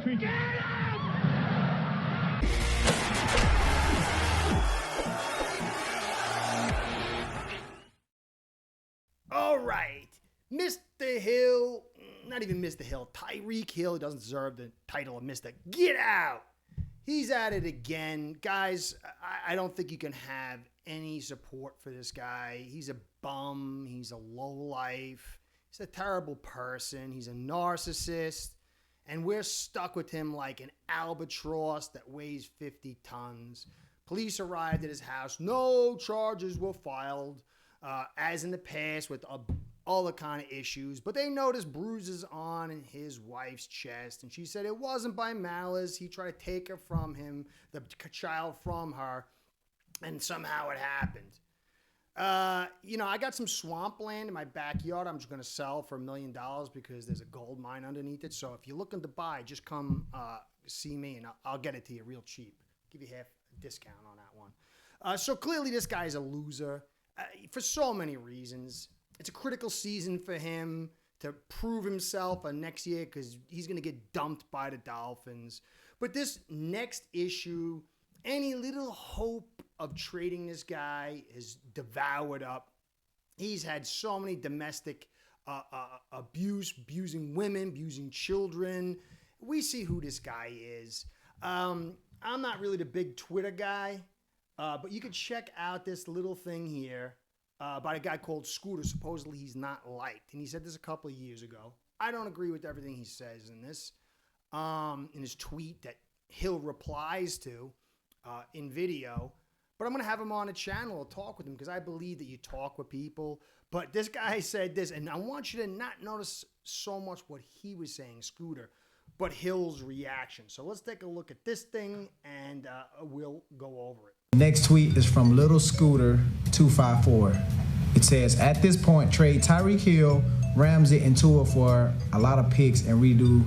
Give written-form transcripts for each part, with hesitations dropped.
drinking. All right. Mr. Hill, not even Mr. Hill, Tyreek Hill, he doesn't deserve the title of Mr. Get Out. He's at it again. Guys, I don't think you can have any support for this guy. He's a bum. He's a lowlife. He's a terrible person. He's a narcissist. And we're stuck with him like an albatross that weighs 50 tons. Police arrived at his house. No charges were filed, as in the past with other kind of issues. But they noticed bruises on his wife's chest. And she said it wasn't by malice. He tried to take her from him, the child from her. And somehow it happened. I got some swampland in my backyard. I'm just going to sell for $1 million because there's a gold mine underneath it. So if you're looking to buy, just come see me and I'll get it to you real cheap. Give you half a discount on that one. So clearly this guy's a loser for so many reasons. It's a critical season for him to prove himself next year because he's going to get dumped by the Dolphins. But this next issue, any little hope of trading this guy is devoured up. He's had so many domestic abusing women, abusing children. We see who this guy is. I'm not really the big Twitter guy, but you could check out this little thing here by a guy called Scooter. Supposedly he's not liked. And he said this a couple of years ago. I don't agree with everything he says in this, in his tweet that Hill replies to in video. But I'm going to have him on a channel to talk with him because I believe that you talk with people. But this guy said this, and I want you to not notice so much what he was saying, Scooter, but Hill's reaction. So let's take a look at this thing, and we'll go over it. Next tweet is from Little Scooter 254. It says, at this point, trade Tyreek Hill, Ramsey, and Tua for a lot of picks and redo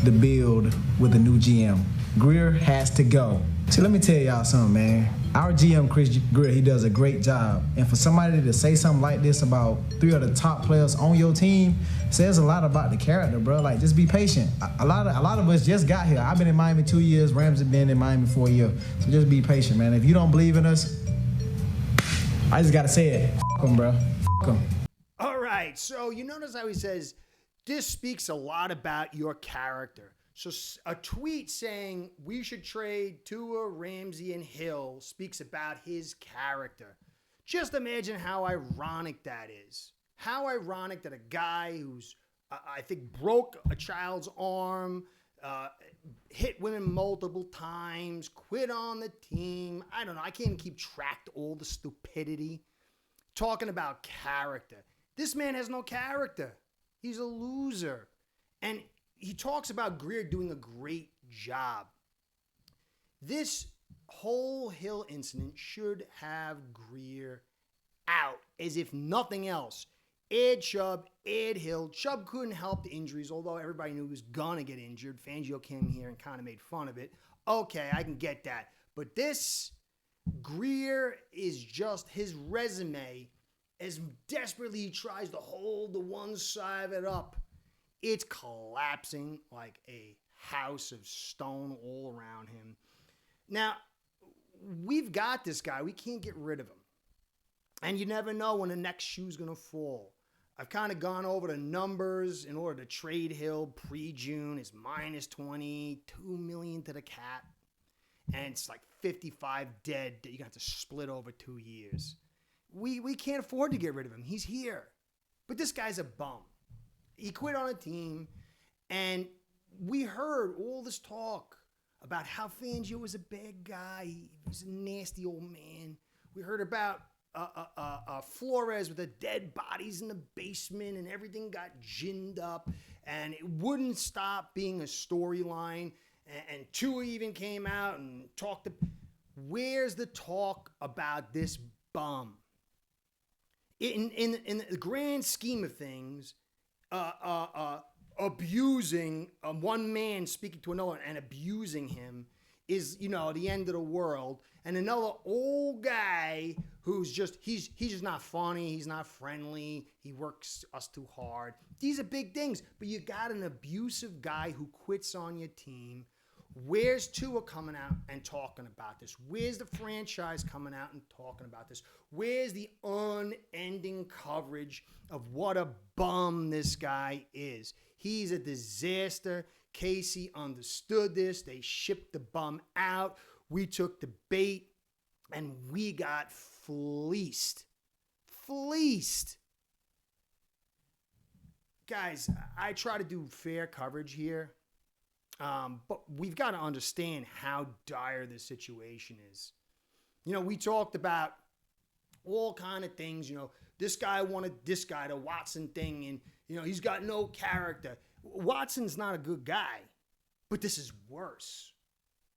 the build with a new GM. Greer has to go. See, let me tell y'all something, man. Our GM, Chris Greer, he does a great job. And for somebody to say something like this about 3 of the top players on your team says a lot about the character, bro. Like, just be patient. A lot of us just got here. I've been in Miami 2 years. Ramsey been in Miami 4 years. So just be patient, man. If you don't believe in us, I just got to say it. F*** them, bro. F*** them. All right. So you notice how he says, this speaks a lot about your character. So a tweet saying we should trade Tua, Ramsey, and Hill speaks about his character. Just imagine how ironic that is. How ironic that a guy who's, I think, broke a child's arm, hit women multiple times, quit on the team. I don't know. I can't even keep track of all the stupidity. Talking about character. This man has no character. He's a loser. And he talks about Greer doing a great job. This whole Hill incident should have Greer out, as if nothing else. Ed Chubb, Ed Hill. Chubb couldn't help the injuries, although everybody knew he was going to get injured. Fangio came here and kind of made fun of it. Okay, I can get that. But this, Greer is just his resume, as desperately he tries to hold the one side of it up. It's collapsing like a house of stone all around him. Now, we've got this guy. We can't get rid of him. And you never know when the next shoe's going to fall. I've kind of gone over the numbers in order to trade Hill pre-June. It's minus 20, $2 million to the cap. And it's like 55 dead that you're going to have to split over 2 years. We can't afford to get rid of him. He's here. But this guy's a bum. He quit on a team, and we heard all this talk about how Fangio was a bad guy. He was a nasty old man. We heard about Flores with the dead bodies in the basement, and everything got ginned up, and it wouldn't stop being a storyline. And Tua even came out and talked to... Where's the talk about this bum? In the grand scheme of things... abusing one man speaking to another and abusing him is, the end of the world. And another old guy who's he's just not funny. He's not friendly. He works us too hard. These are big things. But you got an abusive guy who quits on your team. Where's Tua coming out and talking about this? Where's the franchise coming out and talking about this? Where's the unending coverage of what a bum this guy is? He's a disaster. Casey understood this. They shipped the bum out. We took the bait, and we got fleeced. Fleeced. Guys, I try to do fair coverage here. But we've got to understand how dire this situation is. We talked about all kind of things. This guy wanted this guy, the Watson thing, and, he's got no character. Watson's not a good guy, but this is worse.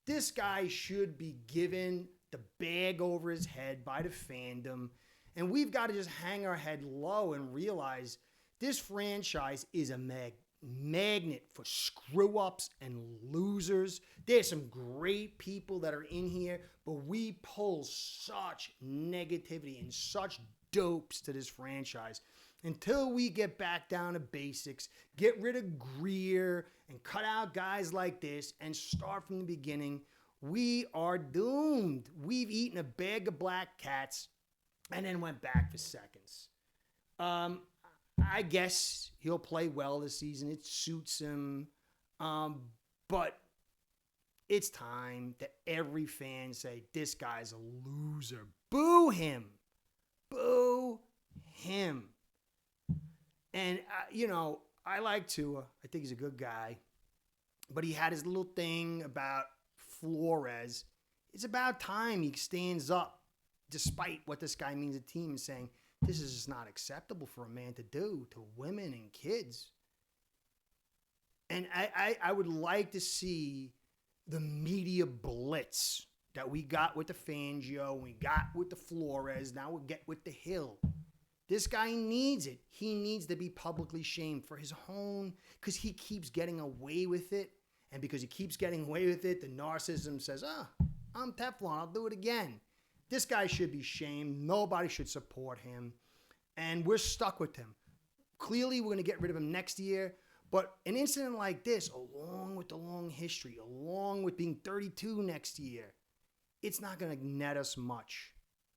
This guy should be given the bag over his head by the fandom, and we've got to just hang our head low and realize this franchise is a magnet for screw-ups and losers. There's some great people that are in here, but we pull such negativity and such dopes to this franchise. Until we get back down to basics, get rid of Greer and cut out guys like this and start from the beginning, we are doomed. We've eaten a bag of black cats and then went back for seconds. I guess he'll play well this season. It suits him. But it's time that every fan say, this guy's a loser. Boo him. Boo him. And, I like Tua. I think he's a good guy. But he had his little thing about Flores. It's about time he stands up, despite what this guy means to the team, and saying, this is just not acceptable for a man to do to women and kids. And I would like to see the media blitz that we got with the Fangio, we got with the Flores, now we'll get with the Hill. This guy needs it. He needs to be publicly shamed for his own, because he keeps getting away with it. And because he keeps getting away with it, the narcissism says, I'm Teflon, I'll do it again. This guy should be shamed. Nobody should support him. And we're stuck with him. Clearly, we're going to get rid of him next year. But an incident like this, along with the long history, along with being 32 next year, it's not going to net us much.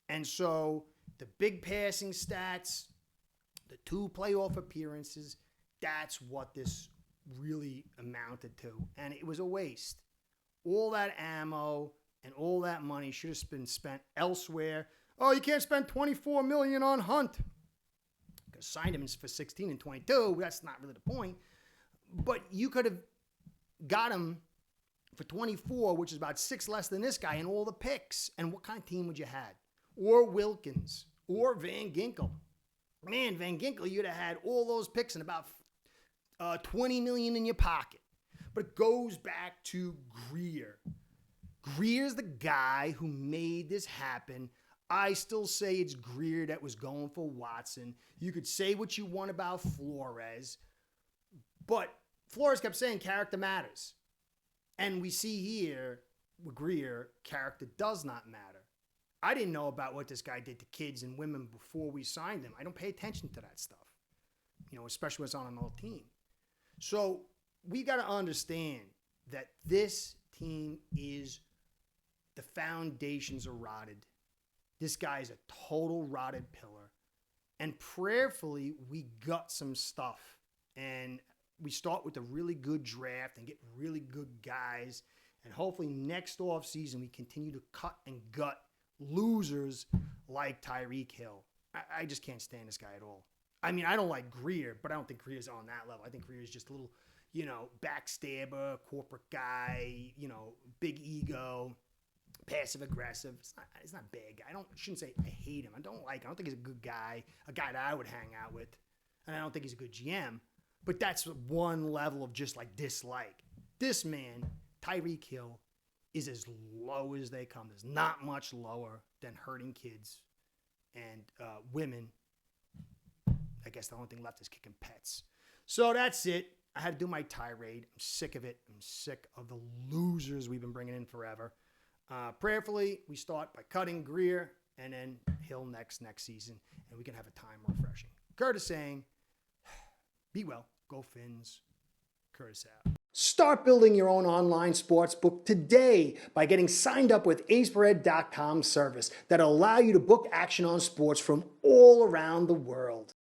And so the big passing stats, the 2 playoff appearances, that's what this really amounted to. And it was a waste. All that ammo and all that money should have been spent elsewhere. Oh, you can't spend $24 million on Hunt. Because signed him for 16 and 22. That's not really the point. But you could have got him for 24, which is about 6 less than this guy, and all the picks. And what kind of team would you had? Or Wilkins, or Van Ginkel. Man, Van Ginkel, you'd have had all those picks and about $20 million in your pocket. But it goes back to Greer. Greer's the guy who made this happen. I still say it's Greer that was going for Watson. You could say what you want about Flores, but Flores kept saying character matters. And we see here with Greer, character does not matter. I didn't know about what this guy did to kids and women before we signed him. I don't pay attention to that stuff, especially when it's on another team. So we got to understand that this team is, the foundations are rotted. This guy is a total rotted pillar. And prayerfully, we gut some stuff. And we start with a really good draft and get really good guys. And hopefully next offseason, we continue to cut and gut losers like Tyreek Hill. I just can't stand this guy at all. I mean, I don't like Greer, but I don't think Greer's on that level. I think Greer's just a little, backstabber, corporate guy, big ego, passive aggressive. It's not big. I shouldn't say I hate him. I don't like him. I don't think he's a good guy, a guy that I would hang out with. And I don't think he's a good GM. But that's one level of just like dislike. This man, Tyreek Hill, is as low as they come. There's not much lower than hurting kids and women. I guess the only thing left is kicking pets. So that's it. I had to do my tirade. I'm sick of it. I'm sick of the losers we've been bringing in forever. Prayerfully, we start by cutting Greer and then Hill next season, and we can have a time refreshing. Curtis saying, be well, go Fins. Curtis out. Start building your own online sports book today by getting signed up with aceperhead.com service that'll allow you to book action on sports from all around the world.